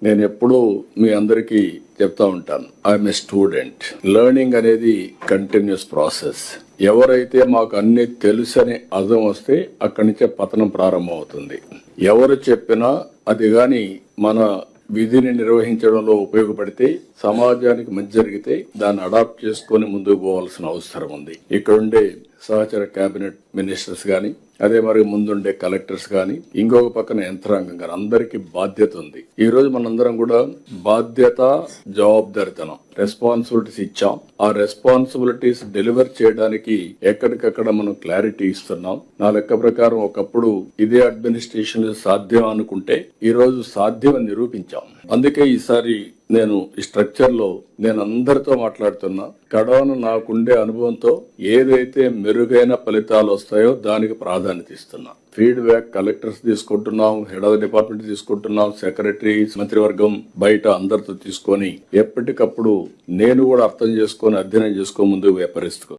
నేను ఎప్పుడూ మీ అందరికీ చెప్తా ఉంటాను, ఐఎమ్ ఏ స్టూడెంట్. లెర్నింగ్ అనేది కంటిన్యూస్ ప్రాసెస్. ఎవరైతే మాకు అన్ని తెలుసని అర్థం వస్తే అక్కడి నుంచే పతనం ప్రారంభం అవుతుంది. ఎవరు చెప్పినా అది గాని మన విధిని నిర్వహించడంలో ఉపయోగపడితే, సమాజానికి మంచి జరిగితే దాన్ని అడాప్ట్ చేసుకుని ముందుకు పోవాల్సిన అవసరం ఉంది. ఇక్కడుండే సహచర కేబినెట్ మినిస్టర్స్ గాని, అదే మరి ముందుండే కలెక్టర్స్ గాని, ఇంకొక పక్కన యంత్రాంగం గాని అందరికీ బాధ్యత ఉంది. ఈ రోజు మనందరం కూడా బాధ్యత, జవాబుదారితనం, రెస్పాన్సిబిలిటీస్ ఇచ్చాం. ఆ రెస్పాన్సిబిలిటీస్ డెలివర్ చేయడానికి ఎక్కడికక్కడ మనం క్లారిటీ ఇస్తున్నాం. నా లెక్క ప్రకారం ఒకప్పుడు ఇదే అడ్మినిస్ట్రేషన్ సాధ్యం అనుకుంటే ఈ రోజు సాధ్యం అని నిరూపించాం. అందుకే ఈసారి నేను ఈ స్ట్రక్చర్ లో నేను అందరితో మాట్లాడుతున్నా. కడవను నాకుండే అనుభవంతో ఏదైతే మెరుగైన ఫలితాలు వస్తాయో దానికి ప్రాధాన్యత ఇస్తున్నా. ఫీడ్బ్యాక్ కలెక్టర్స్ తీసుకుంటున్నాం, హెడ్ ఆఫ్ ద డిపార్ట్మెంట్ తీసుకుంటున్నాం, సెక్రటరీస్, మంత్రివర్గం బయట అందరితో తీసుకొని ఎప్పటికప్పుడు నేను కూడా అర్థం చేసుకొని అధ్యయనం చేసుకొని ముందుకు పరిస్థితి